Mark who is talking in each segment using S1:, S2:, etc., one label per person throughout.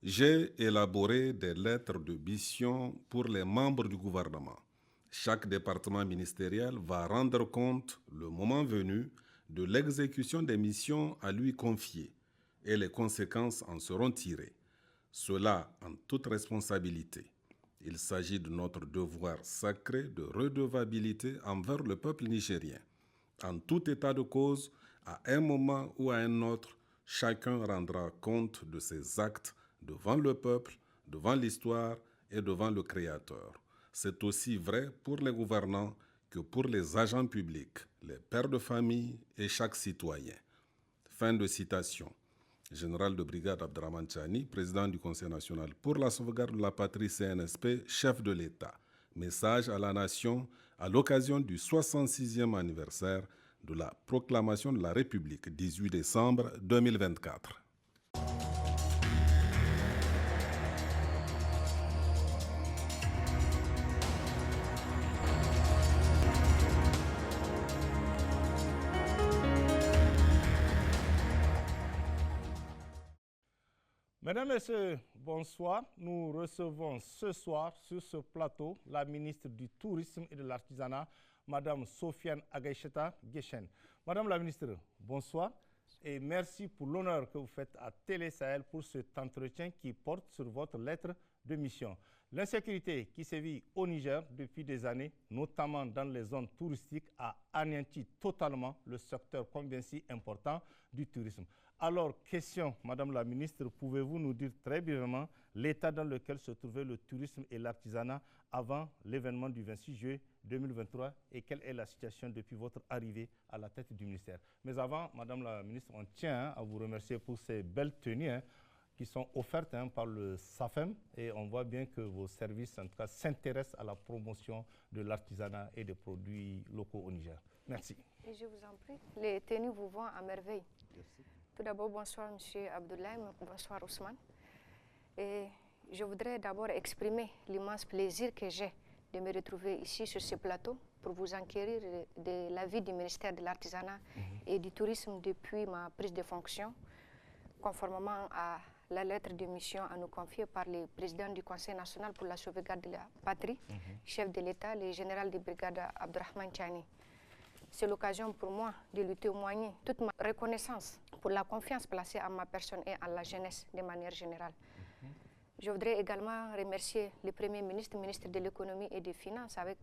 S1: J'ai élaboré des lettres de mission pour les membres du gouvernement. Chaque département ministériel va rendre compte, le moment venu, de l'exécution des missions à lui confiées et les conséquences en seront tirées. Cela en toute responsabilité. Il s'agit de notre devoir sacré de redevabilité envers le peuple nigérien. En tout état de cause, à un moment ou à un autre, chacun rendra compte de ses actes devant le peuple, devant l'histoire et devant le Créateur. C'est aussi vrai pour les gouvernants que pour les agents publics, les pères de famille et chaque citoyen. Fin de citation. Général de brigade Abdraman Chani, président du Conseil national pour la sauvegarde de la patrie CNSP, chef de l'État. Message à la nation à l'occasion du 66e anniversaire de la proclamation de la République, 18 décembre 2024.
S2: Mesdames, Messieurs, bonsoir. Nous recevons ce soir sur ce plateau la ministre du Tourisme et de l'Artisanat, Madame Sofiane Agaïcheta Guechen. Madame la ministre, bonsoir et merci pour l'honneur que vous faites à Télé Sahel pour cet entretien qui porte sur votre lettre de mission. L'insécurité qui sévit au Niger depuis des années, notamment dans les zones touristiques, a anéanti totalement le secteur combien si important du tourisme. Alors, question, Madame la ministre, pouvez-vous nous dire très brièvement l'état dans lequel se trouvait le tourisme et l'artisanat avant l'événement du 26 juillet 2023 et quelle est la situation depuis votre arrivée à la tête du ministère? Mais avant, Madame la ministre, on tient à vous remercier pour ces belles tenues qui sont offertes par le SAFEM et on voit bien que vos services, en tout cas, s'intéressent à la promotion de l'artisanat et des produits locaux au Niger. Merci.
S3: Et je vous en prie. Les tenues vous vont à merveille.
S2: Merci.
S3: Tout d'abord, bonsoir M. Abdoulaye, bonsoir Ousmane. Et je voudrais d'abord exprimer l'immense plaisir que j'ai de me retrouver ici sur ce plateau pour vous enquérir de la vie du ministère de l'Artisanat et du Tourisme depuis ma prise de fonction, conformément à la lettre de mission à nous confier par le président du Conseil national pour la sauvegarde de la patrie, chef de l'État, le général de brigade Abdrahman Chani. C'est l'occasion pour moi de lui témoigner toute ma reconnaissance pour la confiance placée en ma personne et en la jeunesse de manière générale. Je voudrais également remercier le Premier ministre, ministre de l'Économie et des Finances, avec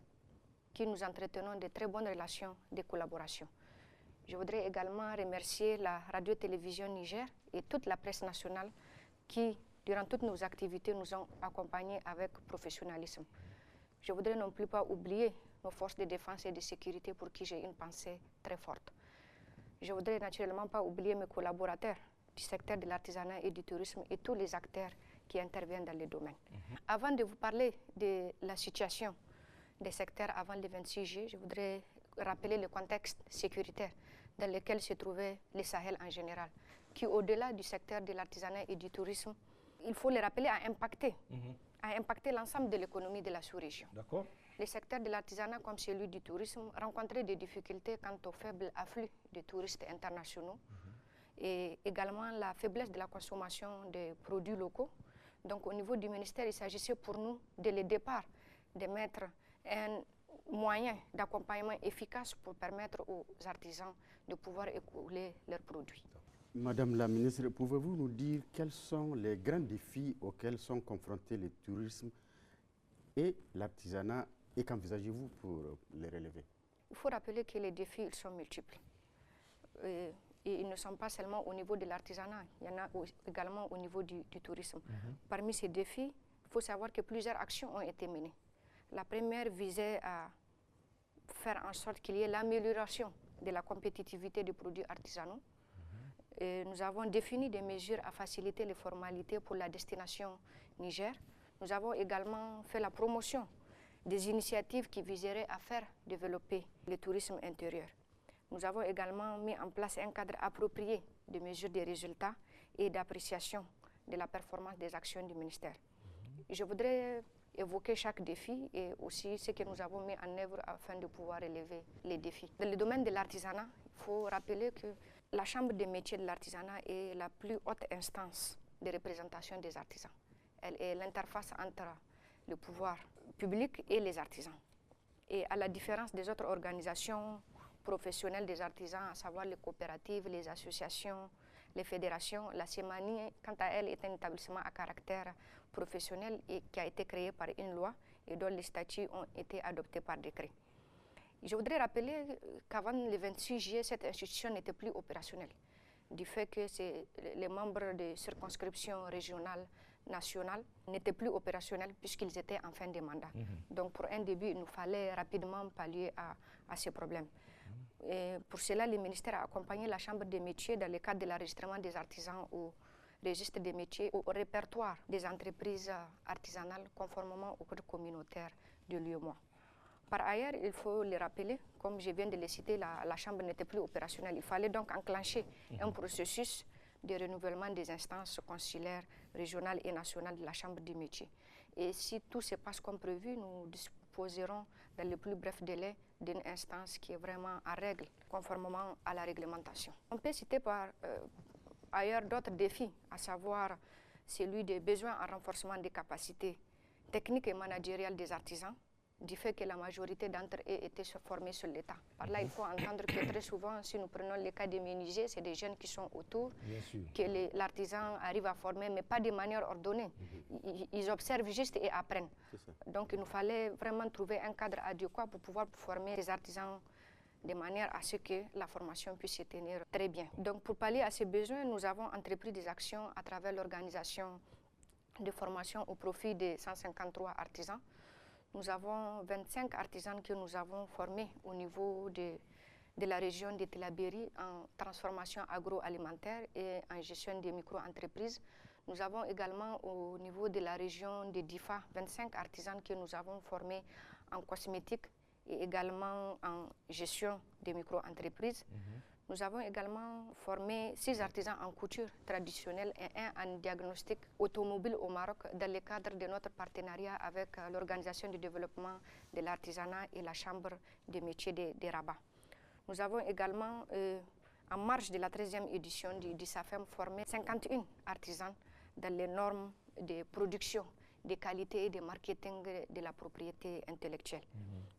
S3: qui nous entretenons de très bonnes relations de collaboration. Je voudrais également remercier la radio-télévision Niger et toute la presse nationale qui, durant toutes nos activités, nous ont accompagnés avec professionnalisme. Je voudrais non plus pas oublier nos forces de défense et de sécurité pour qui j'ai une pensée très forte. Je voudrais naturellement pas oublier mes collaborateurs du secteur de l'artisanat et du tourisme et tous les acteurs qui interviennent dans les domaines. Avant de vous parler de la situation des secteurs avant le 26 juillet, je voudrais rappeler le contexte sécuritaire dans lequel se trouvait le Sahel en général, qui au-delà du secteur de l'artisanat et du tourisme, il faut le rappeler, a impacté l'ensemble de l'économie de la sous-région.
S2: D'accord.
S3: Le secteur de l'artisanat comme celui du tourisme rencontrait des difficultés quant au faible afflux de touristes internationaux et également la faiblesse de la consommation des produits locaux. Donc au niveau du ministère, il s'agissait pour nous, dès le départ, de mettre un moyen d'accompagnement efficace pour permettre aux artisans de pouvoir écouler leurs produits.
S4: Madame la ministre, pouvez-vous nous dire quels sont les grands défis auxquels sont confrontés le tourisme et l'artisanat et qu'envisagez-vous pour les relever?
S3: Il faut rappeler que les défis ils sont multiples. Et ils ne sont pas seulement au niveau de l'artisanat, il y en a également au niveau du tourisme. Parmi ces défis, il faut savoir que plusieurs actions ont été menées. La première visait à faire en sorte qu'il y ait l'amélioration de la compétitivité des produits artisanaux. Et nous avons défini des mesures à faciliter les formalités pour la destination Niger. Nous avons également fait la promotion des initiatives qui viseraient à faire développer le tourisme intérieur. Nous avons également mis en place un cadre approprié de mesure des résultats et d'appréciation de la performance des actions du ministère. Je voudrais évoquer chaque défi et aussi ce que nous avons mis en œuvre afin de pouvoir relever les défis. Dans le domaine de l'artisanat, il faut rappeler que la Chambre des métiers de l'artisanat est la plus haute instance de représentation des artisans. Elle est l'interface entre le pouvoir public et les artisans. Et à la différence des autres organisations professionnelles des artisans, à savoir les coopératives, les associations, les fédérations, la CEMANI, quant à elle, est un établissement à caractère professionnel et qui a été créé par une loi et dont les statuts ont été adoptés par décret. Je voudrais rappeler qu'avant le 26 juillet, cette institution n'était plus opérationnelle, du fait que les membres de circonscription régionale, nationale, n'étaient plus opérationnels puisqu'ils étaient en fin de mandat. Donc pour un début, il nous fallait rapidement pallier à ces problèmes. Et pour cela, le ministère a accompagné la Chambre des métiers dans le cadre de l'enregistrement des artisans au registre des métiers, au répertoire des entreprises artisanales conformément au code communautaire de l'UEMOA. Par ailleurs, il faut le rappeler, comme je viens de le citer, la Chambre n'était plus opérationnelle. Il fallait donc enclencher un processus de renouvellement des instances consulaires, régionales et nationales de la Chambre des métiers. Et si tout se passe comme prévu, nous disposerons dans le plus bref délai d'une instance qui est vraiment en règle, conformément à la réglementation. On peut citer par ailleurs d'autres défis, à savoir celui des besoins en renforcement des capacités techniques et managériales des artisans, du fait que la majorité d'entre eux étaient formés sur l'État. Par là, il faut entendre que très souvent, si nous prenons le cas des menuisiers, c'est des jeunes qui sont autour, que l'artisan arrive à former, mais pas de manière ordonnée. Ils observent juste et apprennent. Donc, il nous fallait vraiment trouver un cadre adéquat pour pouvoir former les artisans de manière à ce que la formation puisse se tenir très bien. Donc, pour pallier à ces besoins, nous avons entrepris des actions à travers l'organisation de formation au profit de 153 artisans. Nous avons 25 artisans que nous avons formés au niveau de la région de Tillabéri en transformation agroalimentaire et en gestion des micro-entreprises. Nous avons également au niveau de la région de Difa 25 artisans que nous avons formés en cosmétique et également en gestion des micro-entreprises. Nous avons également formé 6 artisans en couture traditionnelle et 1 en diagnostic automobile au Maroc dans le cadre de notre partenariat avec l'Organisation du développement de l'artisanat et la Chambre des métiers de Rabat. Nous avons également, en marge de la 13e édition du SAFEM, formé 51 artisans dans les normes de production, de qualité et de marketing de la propriété intellectuelle.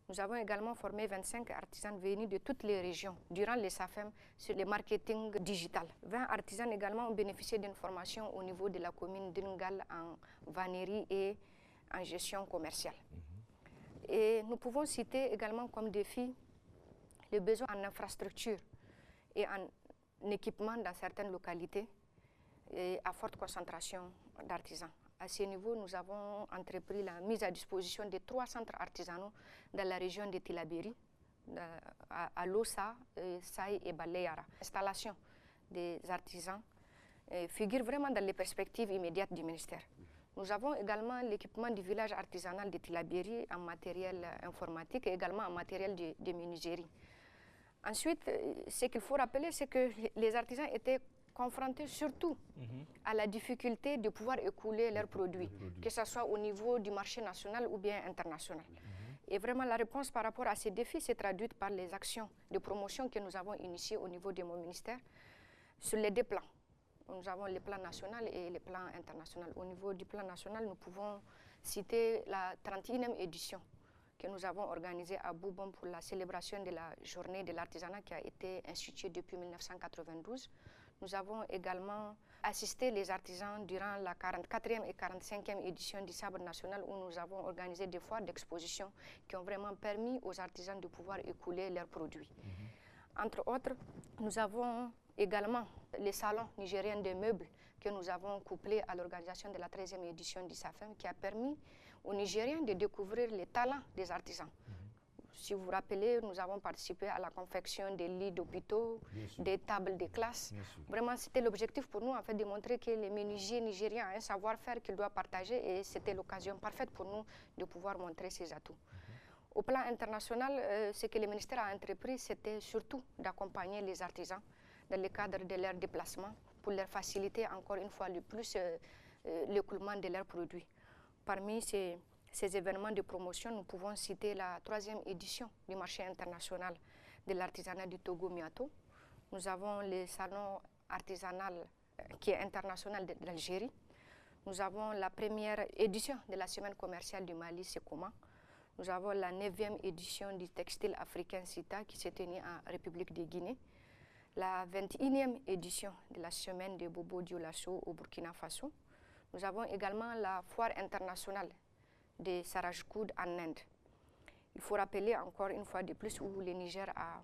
S3: Nous avons également formé 25 artisans venus de toutes les régions durant les SAFEM sur le marketing digital. 20 artisans également ont bénéficié d'une formation au niveau de la commune d'Ingal en vannerie et en gestion commerciale. Et nous pouvons citer également comme défi le besoin en infrastructure et en équipement dans certaines localités et à forte concentration d'artisans. À ce niveau, nous avons entrepris la mise à disposition de 3 centres artisanaux dans la région de Tillabéri, à Lossa, Saï et Baleyara. L'installation des artisans figure vraiment dans les perspectives immédiates du ministère. Nous avons également l'équipement du village artisanal de Tillabéri en matériel informatique et également en matériel de menuiserie. Ensuite, ce qu'il faut rappeler, c'est que les artisans étaient confrontés surtout à la difficulté de pouvoir écouler leurs produits, que ce soit au niveau du marché national ou bien international. Et vraiment, la réponse par rapport à ces défis s'est traduite par les actions de promotion que nous avons initiées au niveau de mon ministère sur les 2 plans. Nous avons le plan national et le plan international. Au niveau du plan national, nous pouvons citer la 31e édition que nous avons organisée à Boubon pour la célébration de la journée de l'artisanat qui a été instituée depuis 1992. Nous avons également assisté les artisans durant la 44e et 45e édition du Sabre national où nous avons organisé des foires d'exposition qui ont vraiment permis aux artisans de pouvoir écouler leurs produits. Entre autres, nous avons également les salons nigériens des meubles que nous avons couplés à l'organisation de la 13e édition du SAFEM qui a permis aux Nigériens de découvrir les talents des artisans. Si vous vous rappelez, nous avons participé à la confection des lits d'hôpitaux, des tables de classe. Vraiment, c'était l'objectif pour nous, en fait, de montrer que les menuisiers nigériens ont un savoir-faire qu'ils doivent partager et c'était l'occasion parfaite pour nous de pouvoir montrer ces atouts. Au plan international, ce que le ministère a entrepris, c'était surtout d'accompagner les artisans dans le cadre de leur déplacement pour leur faciliter encore une fois le plus l'écoulement de leurs produits. Parmi ces événements de promotion, nous pouvons citer la 3e édition du marché international de l'artisanat du Togo Miato. Nous avons le salon artisanal qui est internationale d'Algérie. Nous avons la première édition de la semaine commerciale du Mali, Sekoma. Nous avons la 9e édition du textile africain CITA qui s'est tenue en République de Guinée. La 21e édition de la semaine de Bobo Dioulasso au Burkina Faso. Nous avons également la foire internationale de Sarajkoud en Inde. Il faut rappeler encore une fois de plus où le Niger a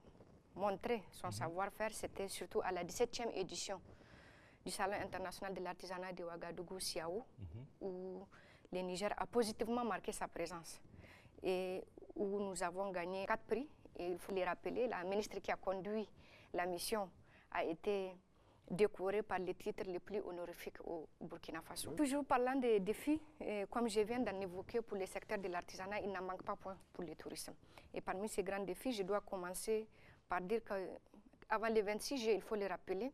S3: montré son savoir-faire, c'était surtout à la 17e édition du Salon international de l'artisanat de Ouagadougou, Siao, où le Niger a positivement marqué sa présence et où nous avons gagné 4 prix. Et il faut les rappeler, la ministre qui a conduit la mission a été décorée par les titres les plus honorifiques au Burkina Faso. Toujours parlant des défis, comme je viens d'en évoquer pour le secteur de l'artisanat, il n'en manque pas point pour le tourisme. Et parmi ces grands défis, je dois commencer par dire qu'avant le 26 juillet, il faut le rappeler,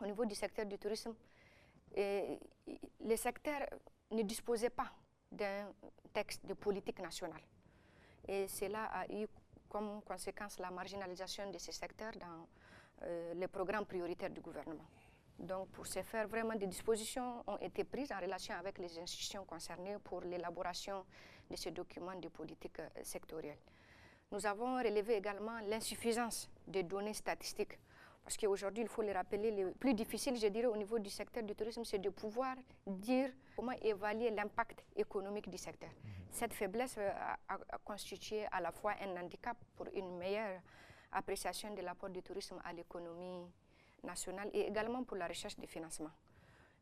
S3: au niveau du secteur du tourisme, le secteur ne disposait pas d'un texte de politique nationale. Et cela a eu comme conséquence la marginalisation de ces secteurs dans les programmes prioritaires du gouvernement. Donc pour ce faire, vraiment des dispositions ont été prises en relation avec les institutions concernées pour l'élaboration de ce document de politique sectorielle. Nous avons relevé également l'insuffisance des données statistiques. Parce qu'aujourd'hui, il faut le rappeler, le plus difficile, je dirais, au niveau du secteur du tourisme, c'est de pouvoir dire comment évaluer l'impact économique du secteur. Cette faiblesse a constitué à la fois un handicap pour une meilleure appréciation de l'apport du tourisme à l'économie nationale et également pour la recherche de financement.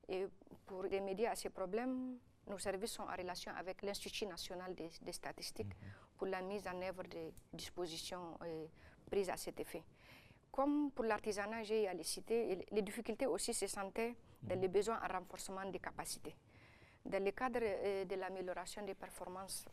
S3: Et pour remédier à ces problèmes, nos services sont en relation avec l'Institut national des statistiques pour la mise en œuvre des dispositions prises à cet effet. Comme pour l'artisanat, j'ai à les citer, les difficultés aussi se sentaient dans les besoins en renforcement des capacités. Dans le cadre de l'amélioration des performances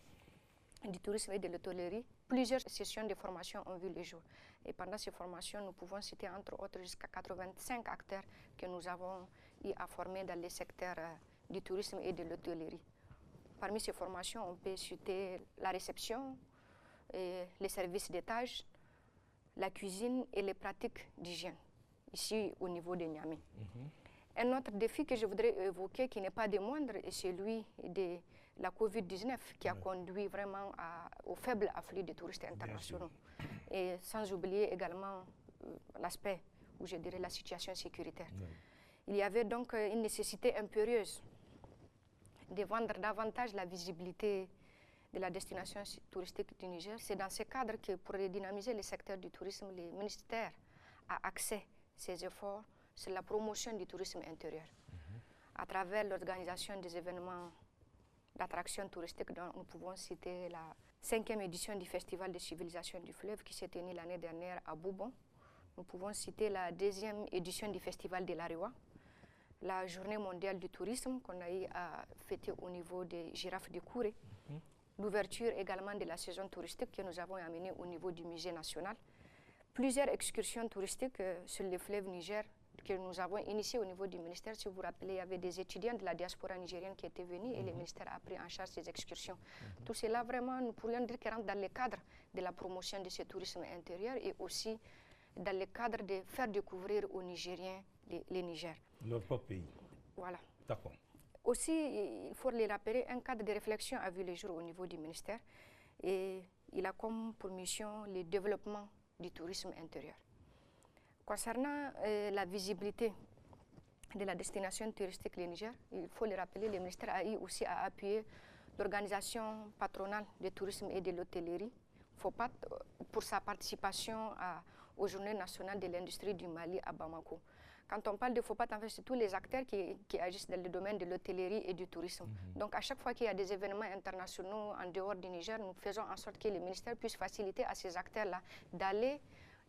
S3: du tourisme et de l'hôtellerie, plusieurs sessions de formation ont vu le jour. Et pendant ces formations, nous pouvons citer entre autres jusqu'à 85 acteurs que nous avons eu à former dans les secteurs du tourisme et de l'hôtellerie. Parmi ces formations, on peut citer la réception, les services d'étage, la cuisine et les pratiques d'hygiène, ici au niveau de Niamey. Un autre défi que je voudrais évoquer, qui n'est pas des moindres, est celui de la Covid-19, qui a conduit vraiment au faible afflux de touristes internationaux. Et sans oublier également l'aspect, ou je dirais la situation sécuritaire. Il y avait donc une nécessité impérieuse de vendre davantage la visibilité de la destination touristique du Niger. C'est dans ce cadre que pour redynamiser le secteur du tourisme, le ministère a axé ses efforts sur la promotion du tourisme intérieur à travers l'organisation des événements d'attractions touristiques dont nous pouvons citer la 5e édition du Festival des civilisations du fleuve qui s'est tenue l'année dernière à Boubon. Nous pouvons citer la 2e édition du Festival de l'Ariwa, la Journée mondiale du tourisme qu'on a eu à fêter au niveau des girafes de Kouré, l'ouverture également de la saison touristique que nous avons amenée au niveau du musée national, plusieurs excursions touristiques sur le fleuve Niger que nous avons initiées au niveau du ministère. Si vous vous rappelez, il y avait des étudiants de la diaspora nigérienne qui étaient venus et le ministère a pris en charge ces excursions. Tout cela, vraiment, nous pourrions dire qu'il rentre dans le cadre de la promotion de ce tourisme intérieur et aussi dans le cadre de faire découvrir aux Nigériens les Niger.
S2: Leur propre pays.
S3: Voilà.
S2: D'accord.
S3: Aussi, il faut le rappeler, un cadre de réflexion a vu le jour au niveau du ministère et il a comme pour mission le développement du tourisme intérieur. Concernant la visibilité de la destination touristique du Niger, il faut le rappeler, le ministère a eu aussi à appuyer l'organisation patronale de tourisme et de l'hôtellerie, FOPAT, pour sa participation aux Journées nationales de l'industrie du Mali à Bamako. Quand on parle de FOPAT, en fait, c'est tous les acteurs qui agissent dans le domaine de l'hôtellerie et du tourisme. Donc, à chaque fois qu'il y a des événements internationaux en dehors du Niger, nous faisons en sorte que le ministère puisse faciliter à ces acteurs-là d'aller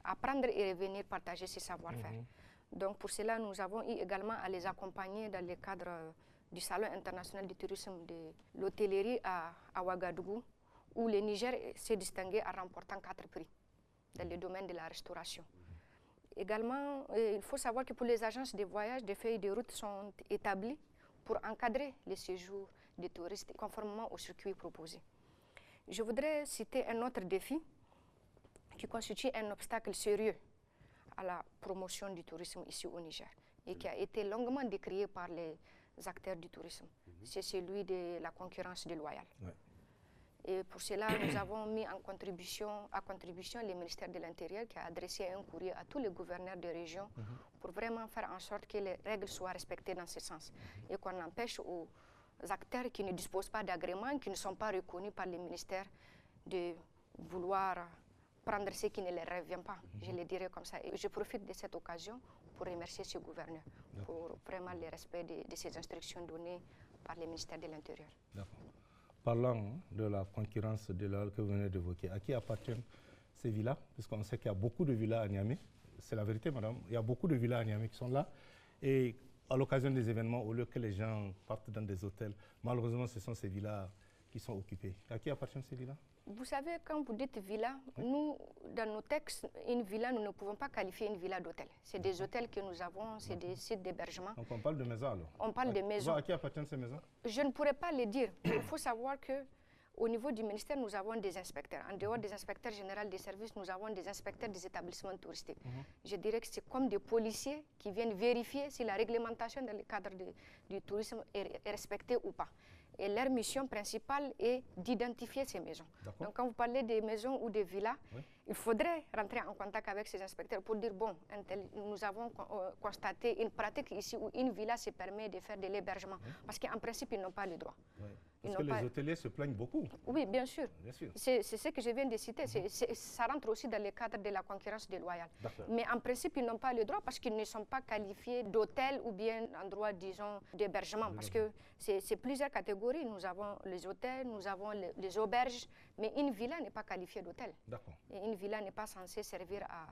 S3: apprendre et revenir partager ses savoir-faire. Donc, pour cela, nous avons eu également à les accompagner dans le cadre du Salon international du tourisme de l'hôtellerie à Ouagadougou, où le Niger s'est distingué en remportant 4 prix dans le domaine de la restauration. Également, il faut savoir que pour les agences de voyage, des feuilles de route sont établies pour encadrer les séjours des touristes conformément au circuit proposé. Je voudrais citer un autre défi qui constitue un obstacle sérieux à la promotion du tourisme ici au Niger, et qui a été longuement décrié par les acteurs du tourisme. C'est celui de la concurrence déloyale.
S2: Ouais.
S3: Et pour cela, nous avons mis à contribution le ministère de l'Intérieur qui a adressé un courrier à tous les gouverneurs de région pour vraiment faire en sorte que les règles soient respectées dans ce sens et qu'on empêche aux acteurs qui ne disposent pas d'agrément, qui ne sont pas reconnus par les ministères, de vouloir prendre ce qui ne leur revient pas, je le dirais comme ça. Et je profite de cette occasion pour remercier ce gouverneur pour vraiment le respect de ces instructions données par le ministère de l'Intérieur.
S2: Parlant de la concurrence déloyale que vous venez d'évoquer, à qui appartiennent ces villas? Puisqu'on sait qu'il y a beaucoup de villas à Niamey. C'est la vérité, madame. Il y a beaucoup de villas à Niamey qui sont là. Et à l'occasion des événements, au lieu que les gens partent dans des hôtels, malheureusement, ce sont ces villas qui sont occupées. À qui appartiennent ces villas?
S3: Vous savez, quand vous dites villa, nous, dans nos textes, une villa, nous ne pouvons pas qualifier une villa d'hôtel. C'est des hôtels que nous avons, c'est des sites d'hébergement.
S2: Donc on parle de maisons alors?
S3: On parle de maisons.
S2: À qui appartiennent ces maisons?
S3: Je ne pourrais pas le dire. Il faut savoir qu'au niveau du ministère, nous avons des inspecteurs. En dehors des inspecteurs généraux des services, nous avons des inspecteurs des établissements touristiques. Je dirais que c'est comme des policiers qui viennent vérifier si la réglementation dans le cadre du tourisme est respectée ou pas. Et leur mission principale est d'identifier ces maisons. Donc quand vous parlez des maisons ou des villas, il faudrait rentrer en contact avec ces inspecteurs pour dire, bon, nous avons constaté une pratique ici où une villa se permet de faire de l'hébergement. Parce qu'en principe, ils n'ont pas le droit.
S2: Parce que les hôteliers se plaignent beaucoup.
S3: Oui, bien sûr.
S2: Bien sûr.
S3: C'est ce que je viens de citer. Ça rentre aussi dans le cadre de la concurrence déloyale. Mais en principe, ils n'ont pas le droit parce qu'ils ne sont pas qualifiés d'hôtel ou bien endroit, disons, d'hébergement. Parce que c'est plusieurs catégories. Nous avons les hôtels, nous avons les auberges, mais une villa n'est pas qualifiée d'hôtel. Et une villa n'est pas censée servir à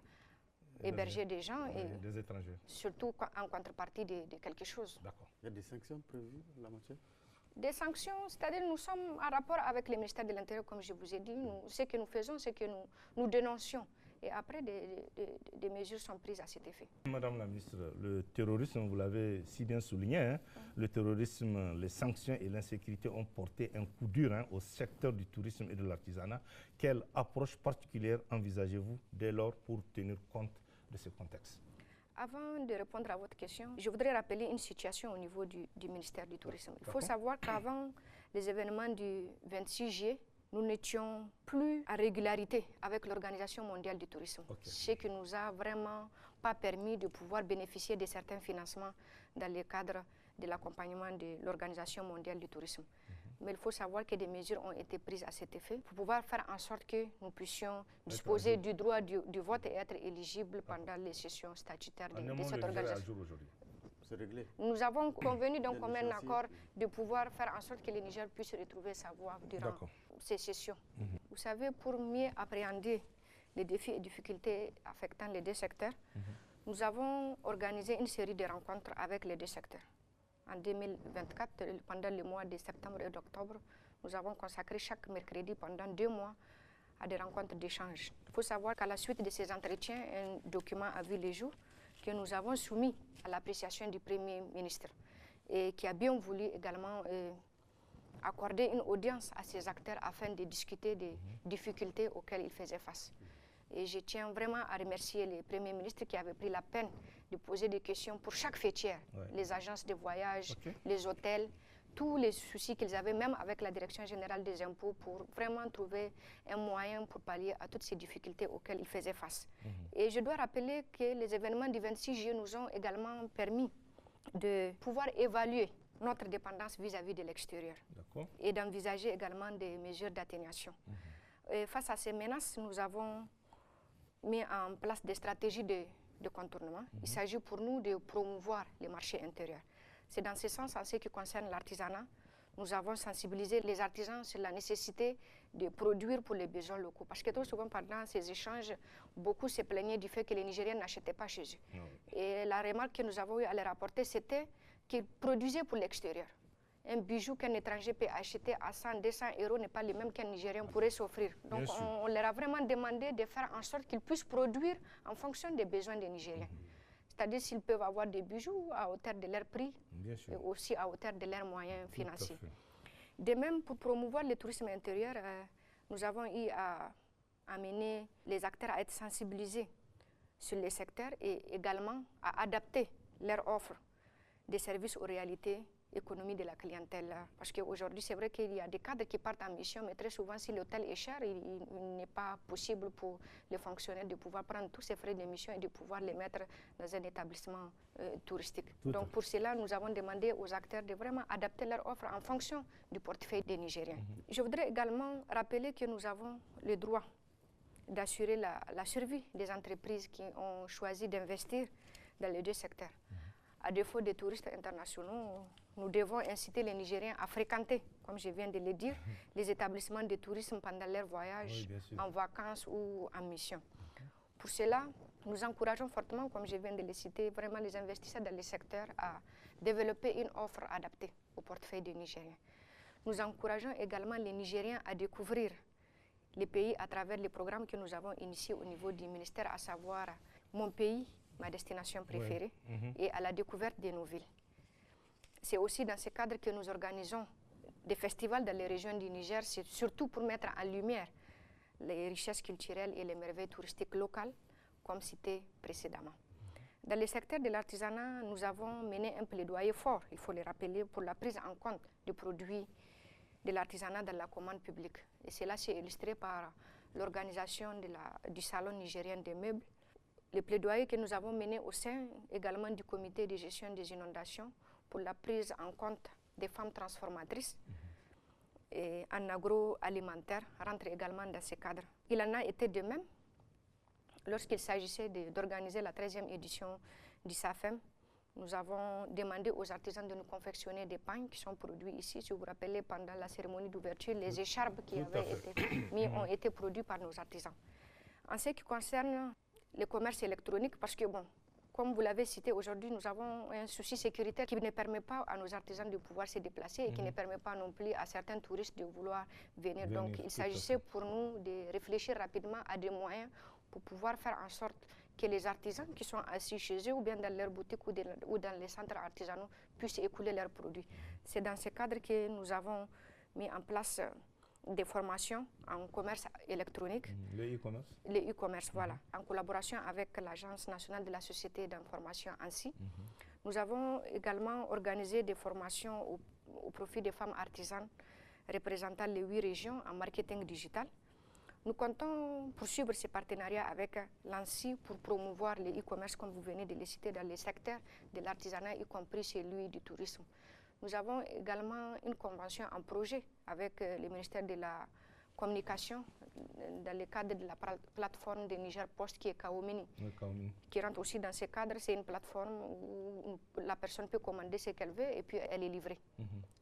S3: héberger des gens et
S2: des étrangers.
S3: Surtout en contrepartie de quelque chose.
S4: Il y a des sanctions prévues en la matière?
S3: Des sanctions, c'est-à-dire nous sommes en rapport avec le ministère de l'Intérieur, comme je vous ai dit. Ce que nous faisons, c'est que nous dénoncions. Et après, des mesures sont prises à cet effet.
S2: Madame la ministre, le terrorisme, vous l'avez si bien souligné, hein, le terrorisme, les sanctions et l'insécurité ont porté un coup dur au secteur du tourisme et de l'artisanat. Quelle approche particulière envisagez-vous dès lors pour tenir compte de ce contexte?
S3: Avant de répondre à votre question, je voudrais rappeler une situation au niveau du ministère du Tourisme. Il faut savoir qu'avant les événements du 26 juillet, nous n'étions plus à régularité avec l'Organisation mondiale du tourisme, ce qui ne nous a vraiment pas permis de pouvoir bénéficier de certains financements dans le cadre de l'accompagnement de l'Organisation mondiale du tourisme. Mais il faut savoir que des mesures ont été prises à cet effet pour pouvoir faire en sorte que nous puissions disposer du droit du vote et être éligibles pendant les sessions statutaires de cette organisation.
S4: C'est réglé.
S3: Nous avons convenu d'un commun accord de pouvoir faire en sorte que le Niger puisse retrouver sa voie durant ces sessions. Vous savez, pour mieux appréhender les défis et difficultés affectant les deux secteurs, nous avons organisé une série de rencontres avec les deux secteurs. En 2024, pendant le mois de septembre et d'octobre, nous avons consacré chaque mercredi pendant 2 mois à des rencontres d'échange. Il faut savoir qu'à la suite de ces entretiens, un document a vu le jour que nous avons soumis à l'appréciation du Premier ministre et qui a bien voulu également accorder une audience à ces acteurs afin de discuter des difficultés auxquelles ils faisaient face. Et je tiens vraiment à remercier le Premier ministre qui avait pris la peine de poser des questions pour chaque fêtière, les agences de voyage, les hôtels, tous les soucis qu'ils avaient, même avec la Direction générale des impôts, pour vraiment trouver un moyen pour pallier à toutes ces difficultés auxquelles ils faisaient face. Et je dois rappeler que les événements du 26 juillet nous ont également permis de pouvoir évaluer notre dépendance vis-à-vis de l'extérieur et d'envisager également des mesures d'atténuation. Face à ces menaces, nous avons mis en place des stratégies de contournement. Il s'agit pour nous de promouvoir les marchés intérieurs. C'est dans ce sens, en ce qui concerne l'artisanat, nous avons sensibilisé les artisans sur la nécessité de produire pour les besoins locaux. Parce que trop souvent, pendant ces échanges, beaucoup se plaignaient du fait que les Nigériens n'achetaient pas chez eux. Et la remarque que nous avons eu à leur apporter, c'était qu'ils produisaient pour l'extérieur. Un bijou qu'un étranger peut acheter à 100, 200 € n'est pas le même qu'un Nigérien pourrait s'offrir. Donc on leur a vraiment demandé de faire en sorte qu'ils puissent produire en fonction des besoins des Nigériens. C'est-à-dire s'ils peuvent avoir des bijoux à hauteur de leur prix et aussi à hauteur de leurs moyens financiers. De même, pour promouvoir le tourisme intérieur, nous avons eu à amener les acteurs à être sensibilisés sur les secteurs et également à adapter leur offre des services aux réalités économiques de la clientèle. Parce qu'aujourd'hui, c'est vrai qu'il y a des cadres qui partent en mission, mais très souvent, si l'hôtel est cher, il n'est pas possible pour les fonctionnaires de pouvoir prendre tous ces frais d'émission et de pouvoir les mettre dans un établissement touristique. Donc pour cela, nous avons demandé aux acteurs de vraiment adapter leur offre en fonction du portefeuille des Nigériens. Je voudrais également rappeler que nous avons le droit d'assurer la survie des entreprises qui ont choisi d'investir dans les deux secteurs. À défaut des touristes internationaux, nous devons inciter les Nigériens à fréquenter, comme je viens de le dire, les établissements de tourisme pendant leur voyage, en vacances ou en mission. Pour cela, nous encourageons fortement, comme je viens de le citer, vraiment les investisseurs dans les secteurs à développer une offre adaptée au portefeuille des Nigériens. Nous encourageons également les Nigériens à découvrir les pays à travers les programmes que nous avons initiés au niveau du ministère, à savoir Mon pays, ma destination préférée, et à la découverte de nos villes. C'est aussi dans ce cadre que nous organisons des festivals dans les régions du Niger, c'est surtout pour mettre en lumière les richesses culturelles et les merveilles touristiques locales, comme cité précédemment. Dans le secteur de l'artisanat, nous avons mené un plaidoyer fort, il faut le rappeler, pour la prise en compte des produits de l'artisanat dans la commande publique. Et cela s'est illustré par l'organisation du Salon nigérien des meubles, le plaidoyer que nous avons mené au sein également du comité de gestion des inondations pour la prise en compte des femmes transformatrices et en agroalimentaire rentre également dans ce cadre. Il en a été de même lorsqu'il s'agissait d'organiser la 13e édition du SAFEM. Nous avons demandé aux artisans de nous confectionner des pagnes qui sont produits ici. Si vous vous rappelez, pendant la cérémonie d'ouverture, les écharpes qui avaient été mis ont été produits par nos artisans. En ce qui concerne le commerce électronique, parce que bon, comme vous l'avez cité, aujourd'hui, nous avons un souci sécuritaire qui ne permet pas à nos artisans de pouvoir se déplacer et qui ne permet pas non plus à certains touristes de vouloir venir. Donc, il s'agissait pour nous de réfléchir rapidement à des moyens pour pouvoir faire en sorte que les artisans qui sont assis chez eux ou bien dans leurs boutiques ou dans les centres artisanaux puissent écouler leurs produits. C'est dans ce cadre que nous avons mis en place des formations en commerce électronique.
S2: Le e-commerce.
S3: Le e-commerce, voilà, en collaboration avec l'Agence nationale de la société d'information ANSSI. Nous avons également organisé des formations au profit des femmes artisanes représentant les 8 régions en marketing digital. Nous comptons poursuivre ces partenariats avec l'ANSSI pour promouvoir le e-commerce, comme vous venez de le citer, dans les secteurs de l'artisanat, y compris celui du tourisme. Nous avons également une convention en projet avec le ministère de la Communication dans le cadre de la plateforme de Niger Post qui est Kaomini, qui rentre aussi dans ce cadre. C'est une plateforme où la personne peut commander ce qu'elle veut et puis elle est livrée.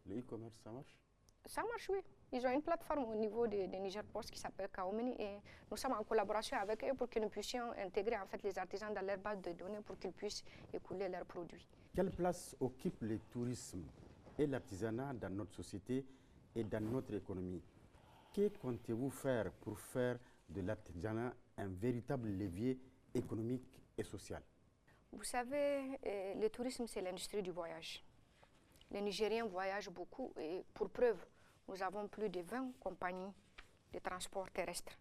S4: Le e-commerce, ça marche?
S3: Ça marche, oui. Ils ont une plateforme au niveau de Niger Post qui s'appelle Kaomini et nous sommes en collaboration avec eux pour que nous puissions intégrer en fait les artisans dans leur base de données pour qu'ils puissent écouler leurs produits.
S4: Quelle place occupe le tourisme et l'artisanat dans notre société et dans notre économie? Que comptez-vous faire pour faire de l'artisanat un véritable levier économique et social?
S3: Vous savez, le tourisme, c'est l'industrie du voyage. Les Nigériens voyagent beaucoup et pour preuve, nous avons plus de 20 compagnies de transport terrestre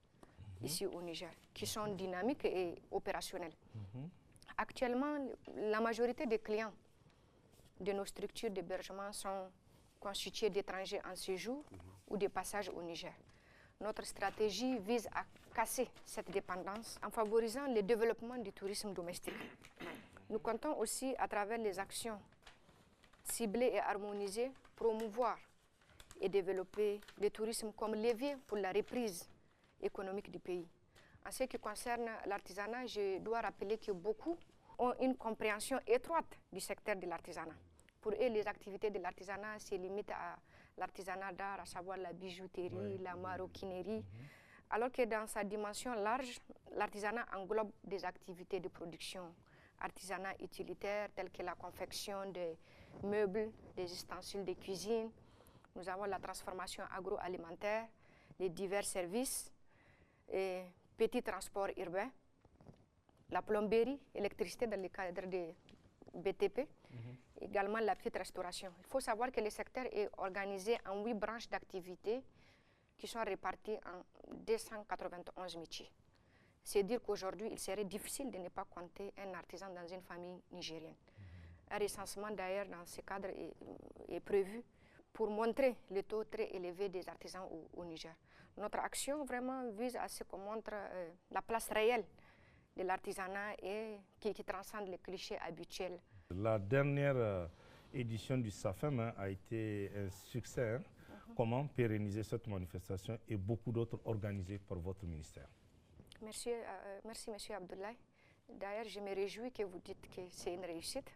S3: ici au Niger qui sont dynamiques et opérationnelles. Actuellement, la majorité des clients de nos structures d'hébergement sont constitués d'étrangers en séjour ou de passage au Niger. Notre stratégie vise à casser cette dépendance en favorisant le développement du tourisme domestique. Nous comptons aussi, à travers les actions ciblées et harmonisées, promouvoir et développer le tourisme comme levier pour la reprise économique du pays. En ce qui concerne l'artisanat, je dois rappeler que beaucoup ont une compréhension étroite du secteur de l'artisanat. Pour eux, les activités de l'artisanat se limitent à l'artisanat d'art, à savoir la bijouterie, la maroquinerie, alors que dans sa dimension large, l'artisanat englobe des activités de production, artisanat utilitaire telles que la confection de meubles, des ustensiles de cuisine. Nous avons la transformation agroalimentaire, les divers services, et petits transports urbains, la plomberie, l'électricité dans le cadre des BTP, également la petite restauration. Il faut savoir que le secteur est organisé en 8 branches d'activité qui sont réparties en 291 métiers. C'est dire qu'aujourd'hui, il serait difficile de ne pas compter un artisan dans une famille nigérienne. Un recensement d'ailleurs dans ce cadre est prévu pour montrer le taux très élevé des artisans au Niger. Notre action vraiment vise à ce qu'on montre la place réelle de l'artisanat et qui transcende les clichés habituels.
S2: La dernière édition du SAFEM a été un succès. Comment pérenniser cette manifestation et beaucoup d'autres organisées par votre ministère?
S3: Merci, M. Abdoulaye. D'ailleurs, je me réjouis que vous dites que c'est une réussite.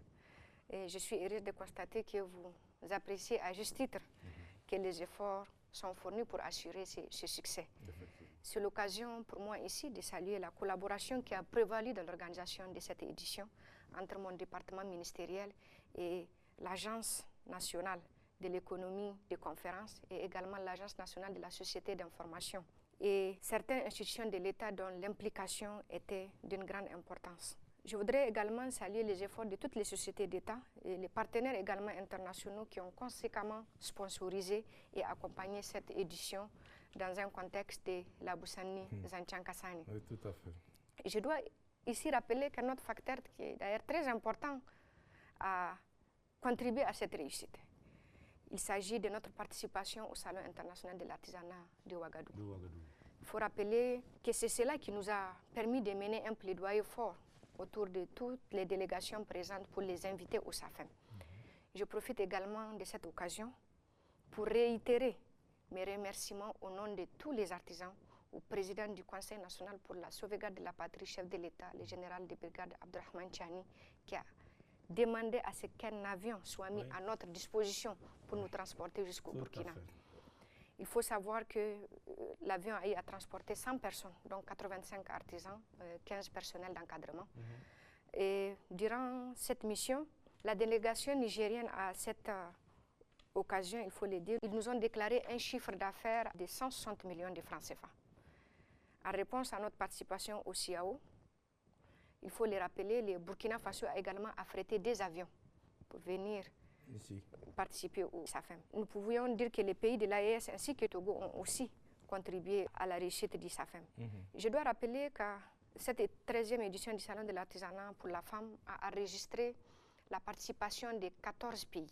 S3: Et je suis heureuse de constater que vous appréciez à juste titre que les efforts sont fournis pour assurer ce succès. C'est l'occasion pour moi ici de saluer la collaboration qui a prévalu dans l'organisation de cette édition entre mon département ministériel et l'Agence nationale de l'économie de conférence et également l'Agence nationale de la société d'information et certaines institutions de l'État dont l'implication était d'une grande importance. Je voudrais également saluer les efforts de toutes les sociétés d'État et les partenaires également internationaux qui ont conséquemment sponsorisé et accompagné cette édition dans un contexte de la Boussani Zanchan-Kassani.
S2: Oui, tout à fait.
S3: Et je dois ici rappeler qu'un autre facteur qui est d'ailleurs très important a contribué à cette réussite. Il s'agit de notre participation au Salon international de l'artisanat de Ouagadougou. Il faut rappeler que c'est cela qui nous a permis de mener un plaidoyer fort autour de toutes les délégations présentes pour les inviter au SAFEM. Je profite également de cette occasion pour réitérer mes remerciements au nom de tous les artisans au président du Conseil national pour la sauvegarde de la patrie, chef de l'État, le général de brigade Abdourahmane Tchani, qui a demandé à ce qu'un avion soit mis à notre disposition pour nous transporter jusqu'au Burkina. Il faut savoir que l'avion a eu à transporter 100 personnes, donc 85 artisans, 15 personnels d'encadrement. Et durant cette mission, la délégation nigérienne à cette occasion, il faut le dire, ils nous ont déclaré un chiffre d'affaires de 160 millions de francs CFA. En réponse à notre participation au CIAO, il faut le rappeler, le Burkina Faso a également affrété des avions pour venir participer au SAFEM. Nous pouvions dire que les pays de l'AES ainsi que Togo ont aussi contribué à la réussite du SAFEM. Je dois rappeler que cette 13e édition du Salon de l'artisanat pour la femme a enregistré la participation de 14 pays,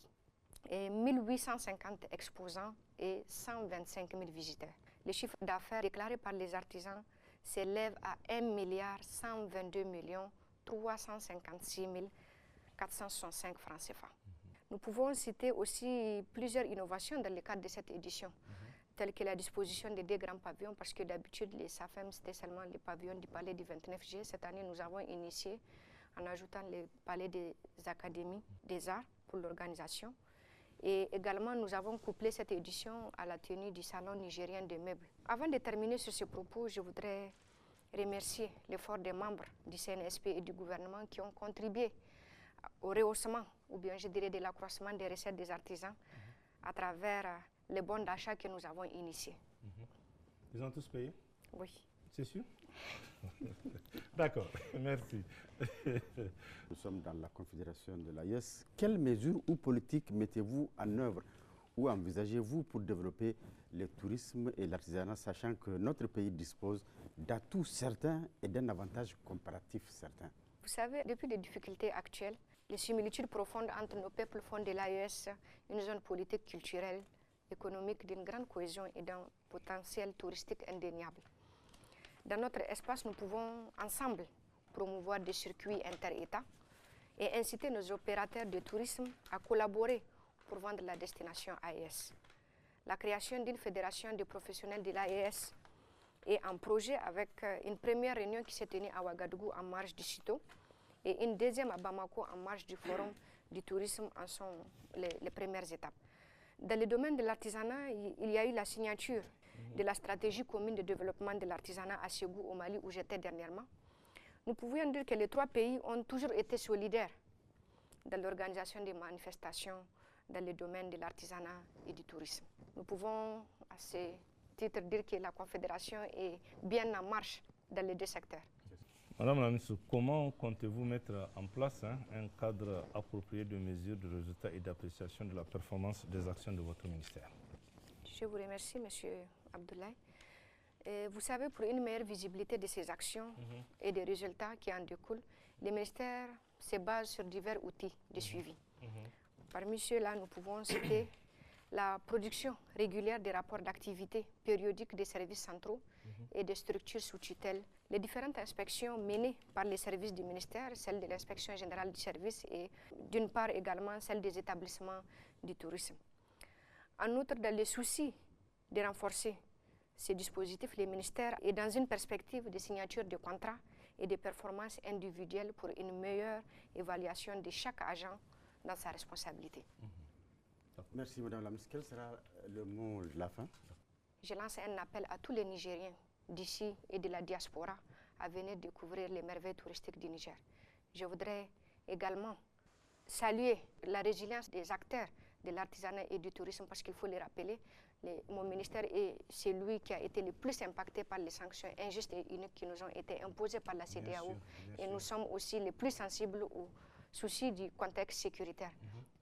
S3: et 1850 exposants et 125 000 visiteurs. Le chiffre d'affaires déclaré par les artisans s'élève à 1,122 356 465 francs CFA. Nous pouvons citer aussi plusieurs innovations dans le cadre de cette édition, telles que la disposition de 2 grands pavillons, parce que d'habitude, les SAFEM, c'était seulement les pavillons du palais du 29 juillet. Cette année, nous avons initié en ajoutant le palais des académies des arts pour l'organisation. Et également, nous avons couplé cette édition à la tenue du Salon nigérien des meubles. Avant de terminer sur ce propos, je voudrais remercier l'effort des membres du CNSP et du gouvernement qui ont contribué au rehaussement, ou bien je dirais de l'accroissement des recettes des artisans à travers les bons d'achat que nous avons initiés.
S2: Ils ont tous payé?
S3: Oui.
S2: C'est sûr? D'accord, merci.
S4: Nous sommes dans la confédération de l'AES. Quelles mesures ou politiques mettez-vous en œuvre ou envisagez-vous pour développer le tourisme et l'artisanat, sachant que notre pays dispose d'atouts certains et d'un avantage comparatif certain?
S3: Vous savez, depuis les difficultés actuelles, les similitudes profondes entre nos peuples font de l'AES une zone politique, culturelle, économique d'une grande cohésion et d'un potentiel touristique indéniable. Dans notre espace, nous pouvons ensemble promouvoir des circuits inter-États et inciter nos opérateurs de tourisme à collaborer pour vendre la destination AES. La création d'une fédération de professionnels de l'AES est en projet avec une première réunion qui s'est tenue à Ouagadougou en marge du CITO et une deuxième à Bamako en marge du Forum du tourisme en sont les premières étapes. Dans le domaine de l'artisanat, il y a eu la signature de la stratégie commune de développement de l'artisanat à Ségou au Mali où j'étais dernièrement. Nous pouvions dire que les 3 pays ont toujours été solidaires dans l'organisation des manifestations dans le domaine de l'artisanat et du tourisme. Nous pouvons à ce titre dire que la Confédération est bien en marche dans les 2 secteurs.
S2: Madame la ministre, comment comptez-vous mettre en place un cadre approprié de mesures de résultats et d'appréciation de la performance des actions de votre ministère?
S3: Je vous remercie, M. Abdoulaye. Et vous savez, pour une meilleure visibilité de ces actions et des résultats qui en découlent, le ministère se base sur divers outils de suivi. Parmi ceux-là, nous pouvons citer la production régulière des rapports d'activité périodiques des services centraux et des structures sous tutelle, les différentes inspections menées par les services du ministère, celle de l'inspection générale du service et d'une part également celle des établissements du tourisme. En outre, dans le souci de renforcer ces dispositifs, le ministère est dans une perspective de signature de contrats et de performances individuelles pour une meilleure évaluation de chaque agent dans sa responsabilité.
S4: Merci Madame la Ministre. Quel sera le mot de la fin?
S3: Je lance un appel à tous les Nigériens d'ici et de la diaspora à venir découvrir les merveilles touristiques du Niger. Je voudrais également saluer la résilience des acteurs de l'artisanat et du tourisme parce qu'il faut les rappeler. Mon ministère est celui qui a été le plus impacté par les sanctions injustes et uniques qui nous ont été imposées par la CEDEAO. Et nous sommes aussi les plus sensibles aux soucis du contexte sécuritaire.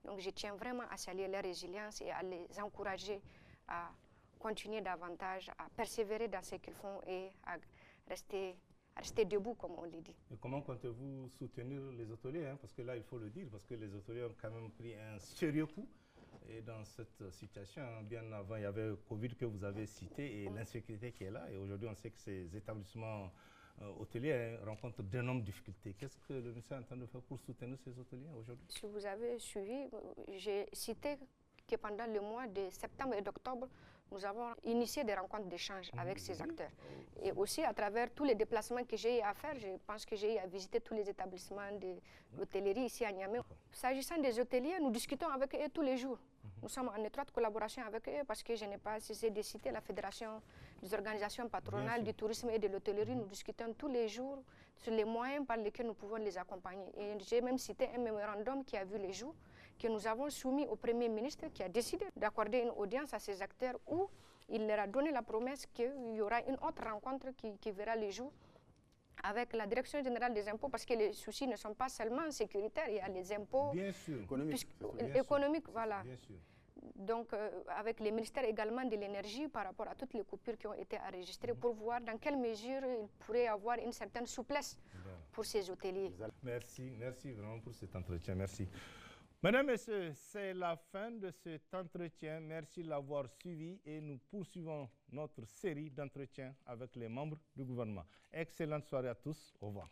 S3: Donc je tiens vraiment à saluer leur résilience et à les encourager à continuer davantage, à persévérer dans ce qu'ils font et à rester debout, comme on le dit.
S2: Et comment comptez-vous soutenir les hôteliers, hein? Parce que là, il faut le dire, parce que les hôteliers ont quand même pris un sérieux coup. Et dans cette situation, bien avant, il y avait le Covid que vous avez cité et l'insécurité qui est là. Et aujourd'hui, on sait que ces établissements hôteliers rencontrent d'énormes difficultés. Qu'est-ce que le ministère est en train de faire pour soutenir ces hôteliers aujourd'hui?
S3: Si vous avez suivi, j'ai cité que pendant le mois de septembre et d'octobre, nous avons initié des rencontres d'échange avec ces acteurs. Et aussi, à travers tous les déplacements que j'ai eu à faire, je pense que j'ai eu à visiter tous les établissements de l'hôtellerie ici à Niamey. S'agissant des hôteliers, nous discutons avec eux tous les jours. Nous sommes en étroite collaboration avec eux parce que je n'ai pas cessé de citer la Fédération des organisations patronales du tourisme et de l'hôtellerie. Nous discutons tous les jours sur les moyens par lesquels nous pouvons les accompagner. Et j'ai même cité un mémorandum qui a vu les jours, que nous avons soumis au Premier ministre qui a décidé d'accorder une audience à ces acteurs où il leur a donné la promesse qu'il y aura une autre rencontre qui verra les jours avec la Direction générale des impôts, parce que les soucis ne sont pas seulement sécuritaires, il y a les impôts économiques, voilà.
S2: Bien sûr.
S3: Donc, avec les ministères également de l'énergie par rapport à toutes les coupures qui ont été enregistrées pour voir dans quelle mesure il pourrait y avoir une certaine souplesse pour ces hôteliers.
S2: Merci vraiment pour cet entretien. Merci. Mesdames et messieurs, c'est la fin de cet entretien. Merci de l'avoir suivi et nous poursuivons notre série d'entretiens avec les membres du gouvernement. Excellente soirée à tous. Au revoir.